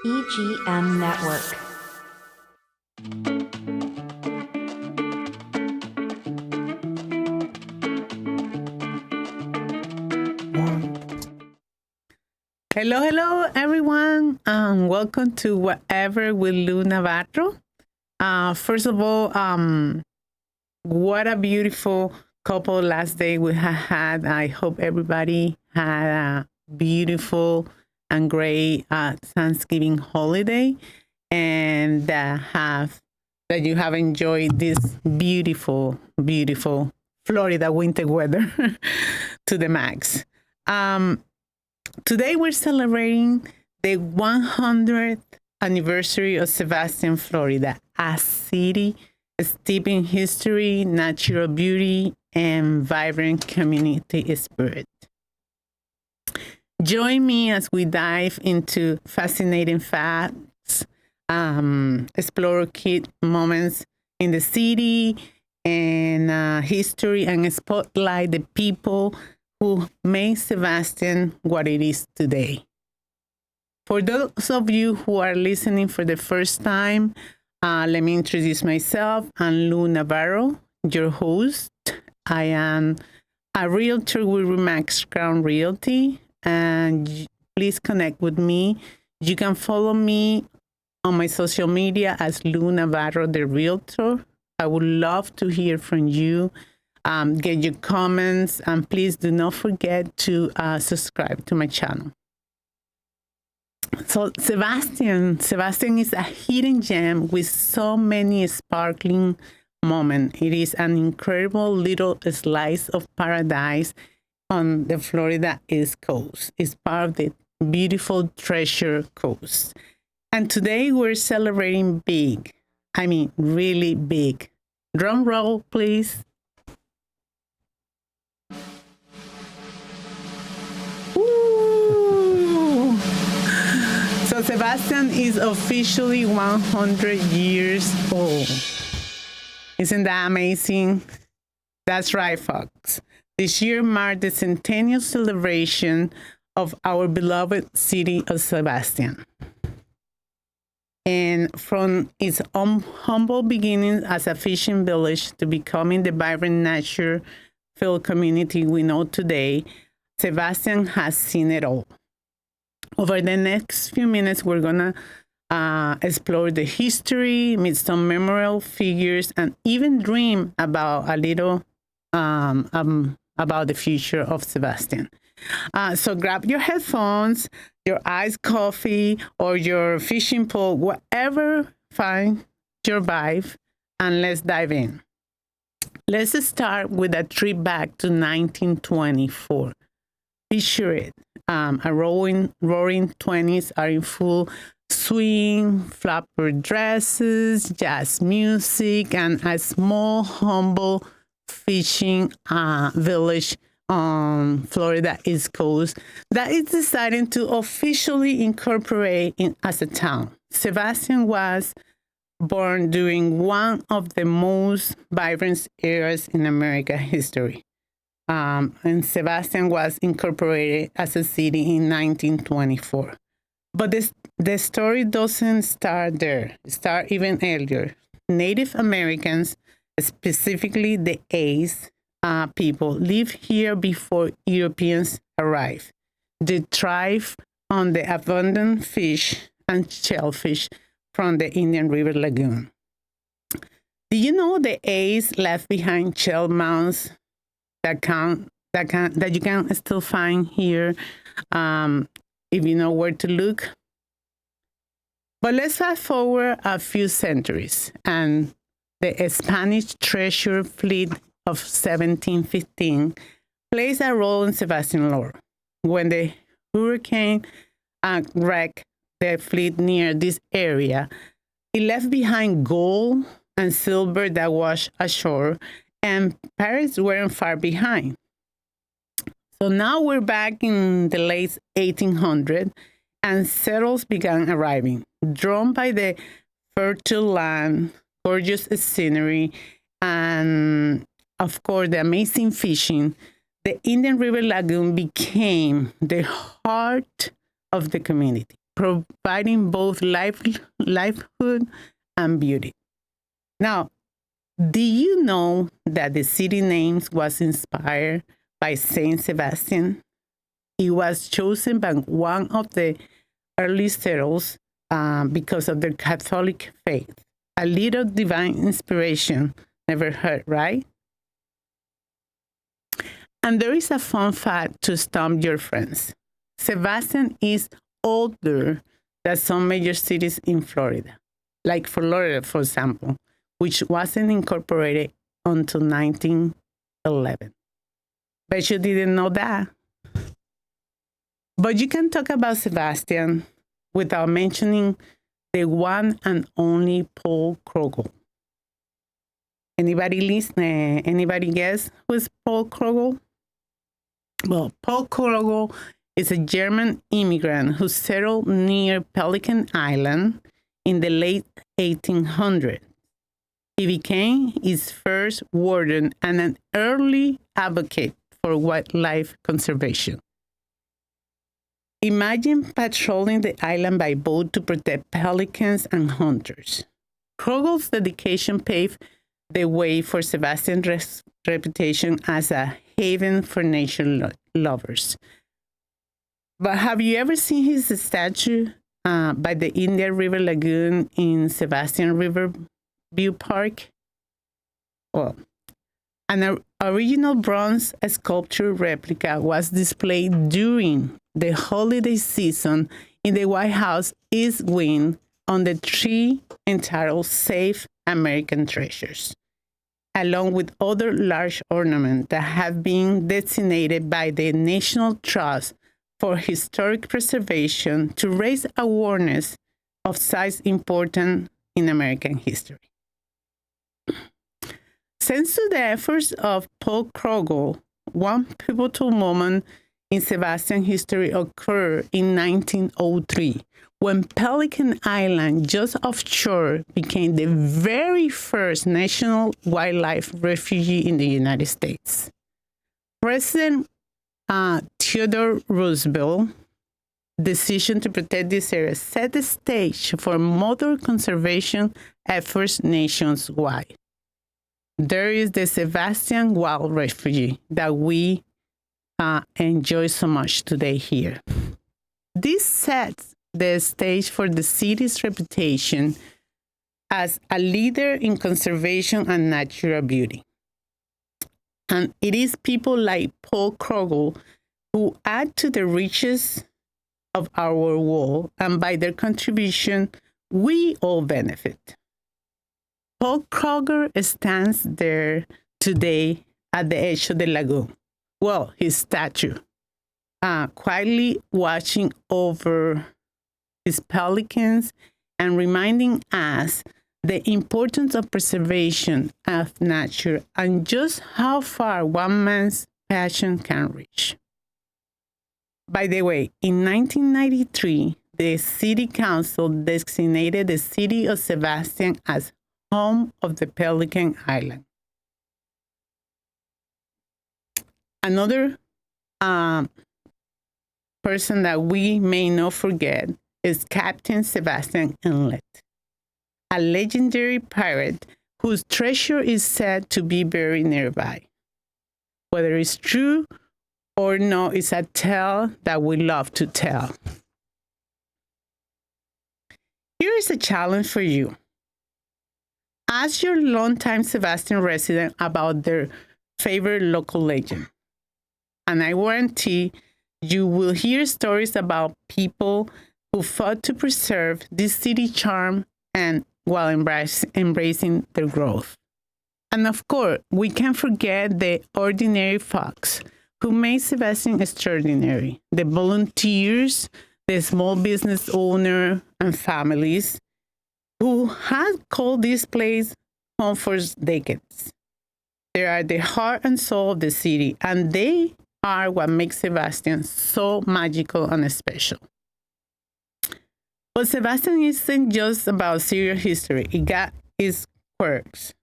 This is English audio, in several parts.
EGM Network. Hello, hello, everyone. Welcome to Whatever with Lou Navarro. First of all, what a beautiful couple last day we had. I hope everybody had a beautiful and great Thanksgiving holiday, and that you have enjoyed this beautiful, beautiful Florida winter weather to the max. Today we're celebrating the 100th anniversary of Sebastian, Florida, a city steeped in history, natural beauty, and vibrant community spirit. Join me as we dive into fascinating facts, explore key moments in the city and history, and spotlight the people who made Sebastian what it is today. For those of you who are listening for the first time, let me introduce myself. I'm Lou Navarro, your host. I am a realtor with Remax Crown Realty, and please connect with me. You can follow me on my social media as Lou Navarro, the realtor. I would love to hear from you. Get your comments, and please do not forget to subscribe to my channel. So Sebastian is a hidden gem with so many sparkling moments. It is an incredible little slice of paradise on the Florida East Coast. It's part of the beautiful Treasure Coast. And today we're celebrating big. I mean, really big. Drum roll, please. So Sebastian is officially 100 years old. Isn't that amazing? That's right, folks. This year marked the centennial celebration of our beloved city of Sebastian. And from its humble beginnings as a fishing village to becoming the vibrant nature-filled community we know today, Sebastian has seen it all. Over the next few minutes, we're going to explore the history, meet some memorable figures, and even dream about a little about the future of Sebastian. So grab your headphones, your iced coffee, or your fishing pole, whatever finds your vibe, and let's dive in. Let's start with a trip back to 1924. Picture it. A roaring 20s are in full swing, flapper dresses, jazz music, and a small, humble fishing village on Florida East Coast that is deciding to officially incorporate it as a town. Sebastian was born during one of the most vibrant eras in American history. And Sebastian was incorporated as a city in 1924. But the story doesn't start there. It starts even earlier. Native Americans, specifically the A's people, lived here before Europeans arrived. They thrived on the abundant fish and shellfish from the Indian River Lagoon. Do you know the A's left behind shell mounds that you can still find here if you know where to look? But let's fast forward a few centuries, and the Spanish treasure fleet of 1715 plays a role in Sebastian lore. When the hurricane wrecked the fleet near this area, it left behind gold and silver that washed ashore, and Paris weren't far behind. So now we're back in the late 1800s, and settlers began arriving, drawn by the fertile land, gorgeous scenery, and of course the amazing fishing. The Indian River Lagoon became the heart of the community. providing both livelihood and beauty. Now, do you know that the city name was inspired by Saint Sebastian? It was chosen by one of the early settlers because of their Catholic faith. A little divine inspiration never hurt, right? And there is a fun fact to stump your friends. Sebastian is older than some major cities in Florida, like Florida, for example, which wasn't incorporated until 1911. Bet you didn't know that. But you can talk about Sebastian without mentioning the one and only Paul Krogel. Anybody listening? Anybody guess who's Paul Krogel? Well, Paul Krogel is a German immigrant who settled near Pelican Island in the late 1800s. He became its first warden and an early advocate for wildlife conservation. Imagine patrolling the island by boat to protect pelicans and hunters. Krogel's dedication paved the way for Sebastian's reputation as a haven for nature lovers. But have you ever seen his statue by the Indian River Lagoon in Sebastian River View Park? Well, an original bronze sculpture replica was displayed during the holiday season in the White House East Wing on the tree entitled Save American Treasures, along with other large ornaments that have been designated by the National Trust for Historic Preservation to raise awareness of sites important in American history. Thanks to the efforts of Paul Krogel, one pivotal moment in Sebastian history occurred in 1903, when Pelican Island, just offshore, became the very first national wildlife refuge in the United States. President Theodore Roosevelt's decision to protect this area set the stage for modern conservation efforts nationwide. There is the Sebastian Wild Refuge that we enjoy so much today here. This sets the stage for the city's reputation as a leader in conservation and natural beauty. And it is people like Paul Krogel who add to the riches of our world, and by their contribution, we all benefit. Paul Krogel stands there today at the edge of the lagoon. Well, his statue, quietly watching over his pelicans and reminding us the importance of preservation of nature and just how far one man's passion can reach. By the way, in 1993, the City Council designated the city of Sebastian as home of the Pelican Island. Another person that we may not forget is Captain Sebastian Inlet, a legendary pirate whose treasure is said to be buried nearby. Whether it's true or not, it's a tale that we love to tell. Here is a challenge for you. Ask your longtime Sebastian resident about their favorite local legend. And I guarantee you will hear stories about people who fought to preserve this city charm and while embracing their growth. And of course, we can't forget the ordinary folks who made Sebastian extraordinary, the volunteers, the small business owner and families who had called this place home for decades. They are the heart and soul of the city, and they are what makes Sebastian so magical and special. But Sebastian isn't just about serious history. It got its quirks.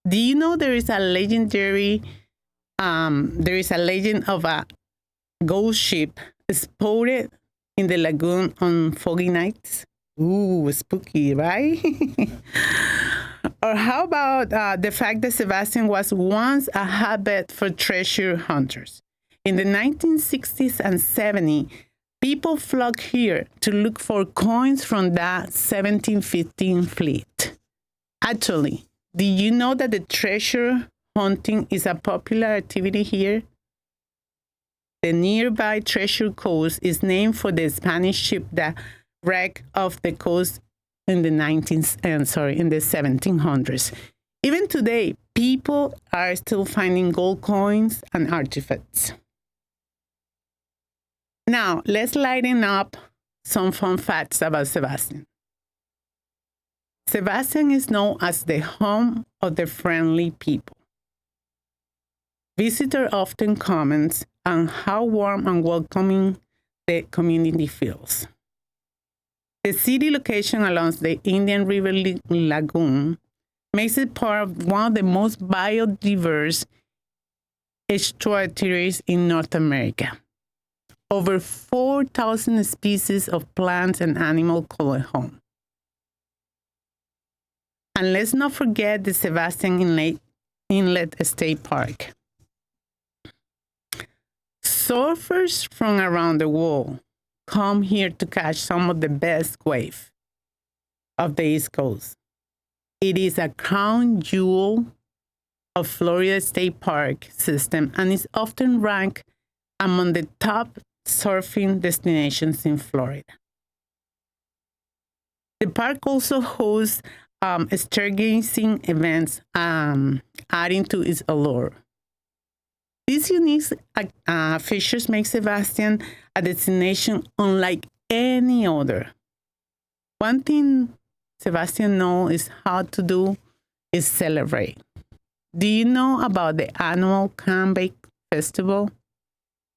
Do you know there is a legend of a ghost ship spotted in the lagoon on foggy nights. Ooh, spooky, right? Or how about the fact that Sebastian was once a hotbed for treasure hunters? In the 1960s and 70s, people flocked here to look for coins from that 1715 fleet. Actually, did you know that the treasure hunting is a popular activity here? The nearby Treasure Coast is named for the Spanish ship that wrecked off the coast in the 1700s. Even today, people are still finding gold coins and artifacts. Now, let's lighten up some fun facts about Sebastian. Sebastian is known as the home of the friendly people. Visitors often comment on how warm and welcoming the community feels. The city location along the Indian River Lagoon makes it part of one of the most biodiverse estuaries in North America. Over 4,000 species of plants and animals call it home. And let's not forget the Sebastian Inlet State Park. Surfers from around the world come here to catch some of the best waves of the East Coast. It is a crown jewel of Florida State Park system and is often ranked among the top surfing destinations in Florida. The park also hosts stargazing events, adding to its allure. These unique features make Sebastian a destination unlike any other. One thing Sebastian knows is how to do is celebrate. Do you know about the annual Clam-Bake Festival?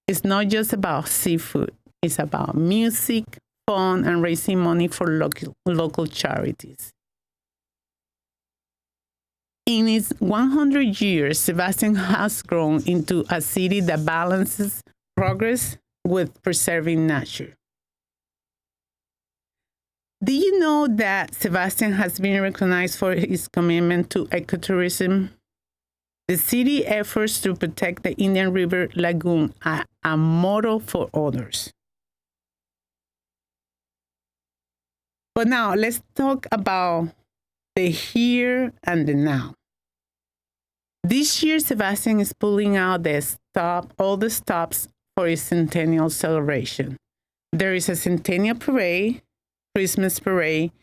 It's not just about seafood. It's about music, fun, and raising money for local charities. In its 100 years, Sebastian has grown into a city that balances progress with preserving nature. Do you know that Sebastian has been recognized for his commitment to ecotourism? The city efforts to protect the Indian River Lagoon are a model for others. But now let's talk about the here and the now. This year, Sebastian is pulling out all the stops for his centennial celebration. There is a centennial parade, Christmas parade,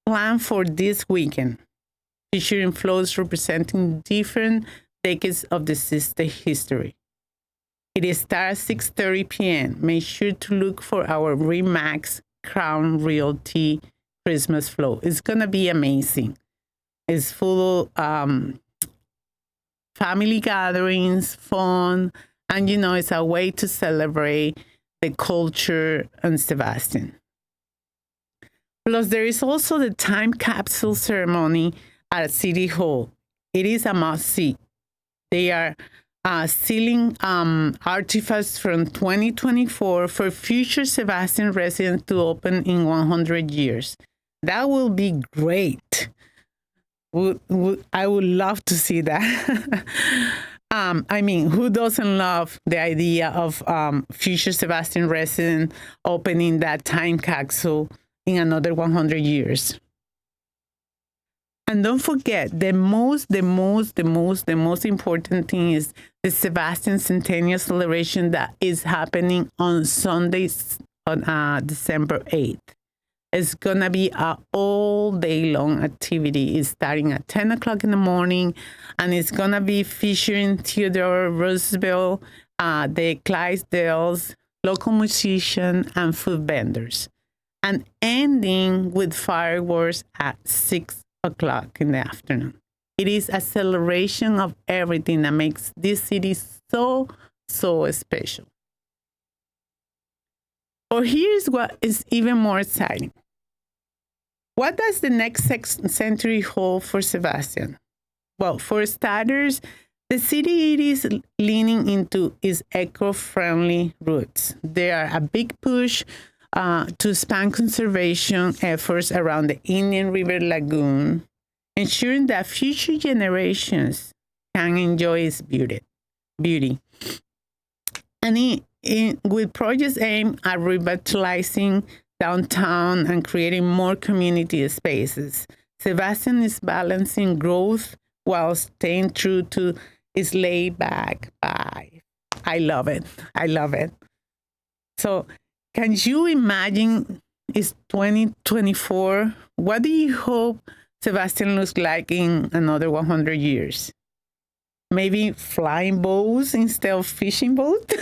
planned for this weekend, featuring floats representing different decades of the city's history. It starts at 6:30 p.m. Make sure to look for our Remax Crown Realty Christmas float. It's going to be amazing. It's full of family gatherings, fun, and it's a way to celebrate the culture and Sebastian. Plus, there is also the time capsule ceremony at City Hall. It is a must-see. They are stealing artifacts from 2024 for future Sebastian residents to open in 100 years. That will be great. I would love to see that. Who doesn't love the idea of future Sebastian resident opening that time capsule in another 100 years? And don't forget, the most important thing is the Sebastian Centennial celebration that is happening on Sunday, on December 8th. It's going to be an all-day-long activity. It's starting at 10 o'clock in the morning, and it's going to be featuring Theodore Roosevelt, the Clydesdales, local musicians, and food vendors, and ending with fireworks at 6 o'clock in the afternoon. It is a celebration of everything that makes this city so special. But here's what is even more exciting. What does the next century hold for Sebastian? Well, for starters, the city is leaning into its eco-friendly roots. There are a big push to expand conservation efforts around the Indian River Lagoon, ensuring that future generations can enjoy its beauty. And with projects aimed at revitalizing downtown and creating more community spaces, Sebastian is balancing growth while staying true to its laid-back vibe. I love it. I love it. So, can you imagine it's 2024? What do you hope Sebastian looks like in another 100 years? Maybe flying boats instead of fishing boats?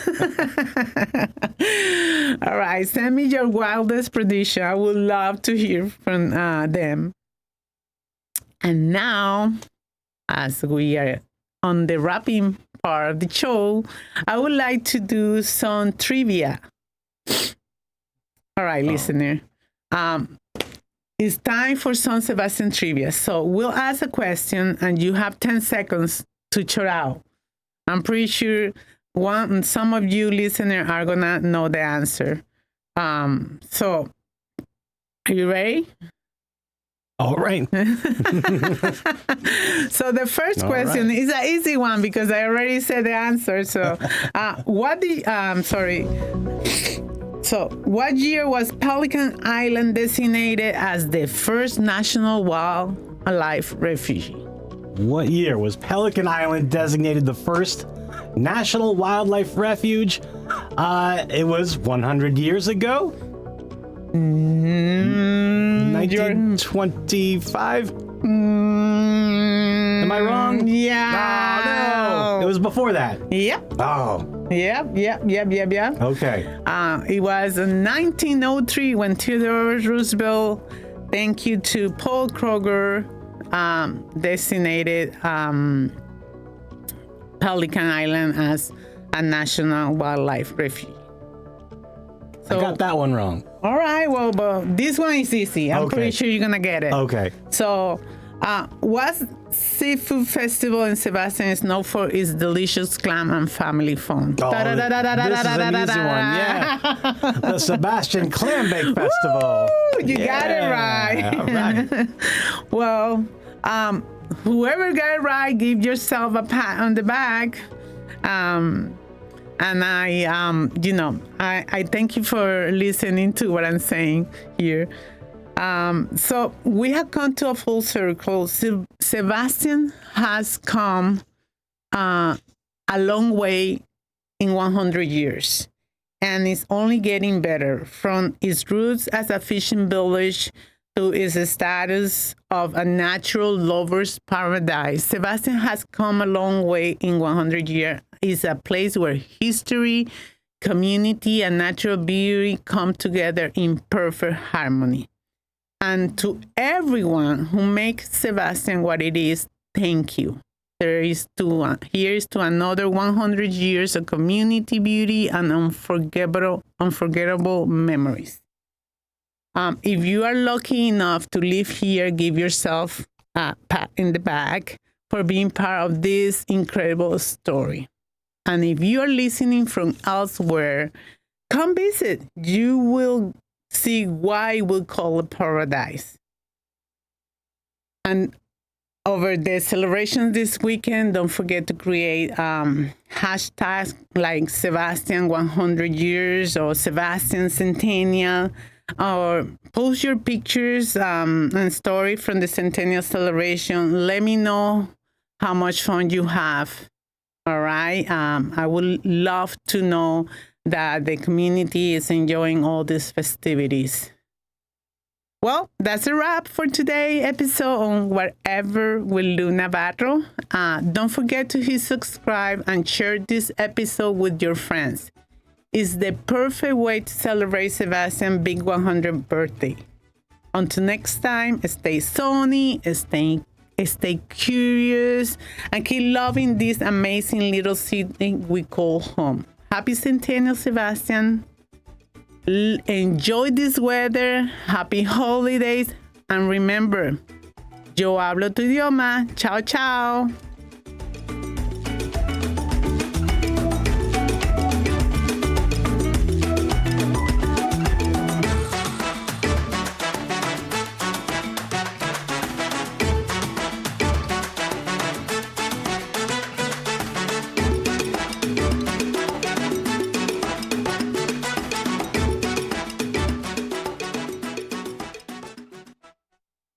All right, send me your wildest prediction. I would love to hear from them. And now, as we are on the wrapping part of the show, I would like to do some trivia. All right, listener. It's time for some Sebastian trivia. So we'll ask a question and you have 10 seconds to shout out. I'm pretty sure some of you listeners are going to know the answer. So are you ready? All right. So the first question is an easy one because I already said the answer. So So what year was Pelican Island designated as the first national wildlife refuge? What year was Pelican Island designated the first national wildlife refuge? It was 100 years ago. 1925. Am I wrong? Yeah. Oh, no. It was before that. Yep. Oh. Yep. Okay. It was in 1903 when Theodore Roosevelt, thank you to Paul Kroger, designated Pelican Island as a national wildlife refuge. So, I got that one wrong. All right, well, but this one is easy. I'm pretty sure you're going to get it. Okay. So, what seafood festival in Sebastian is known for its delicious clam and family fun? Oh, this is an easy one, yeah. The Sebastian Clam Bake Festival. You got it right. All right. Well, whoever got it right, give yourself a pat on the back. And I thank you for listening to what I'm saying here. So we have come to a full circle. Sebastian has come a long way in 100 years, and it's only getting better from its roots as a fishing village to its status of a natural lover's paradise. Sebastian has come a long way in 100 years. It's a place where history, community, and natural beauty come together in perfect harmony. And to everyone who makes Sebastian what it is, thank you. Here's to another 100 years of community beauty and unforgettable memories. If you are lucky enough to live here, give yourself a pat in the back for being part of this incredible story. And if you are listening from elsewhere, come visit. You will see why we call it paradise. And over the celebrations this weekend, don't forget to create hashtags like Sebastian 100 years or Sebastian Centennial, or post your pictures and story from the Centennial celebration. Let me know how much fun you have. All right. I would love to know that the community is enjoying all these festivities. Well, that's a wrap for today's episode on Whatever with Luna Navarro. Don't forget to hit subscribe and share this episode with your friends. It's the perfect way to celebrate Sebastian's big 100th birthday. Until next time, stay sunny, stay curious, and keep loving this amazing little city we call home. Happy Centennial, Sebastian. Enjoy this weather. Happy holidays. And remember, yo hablo tu idioma. Chao, chao.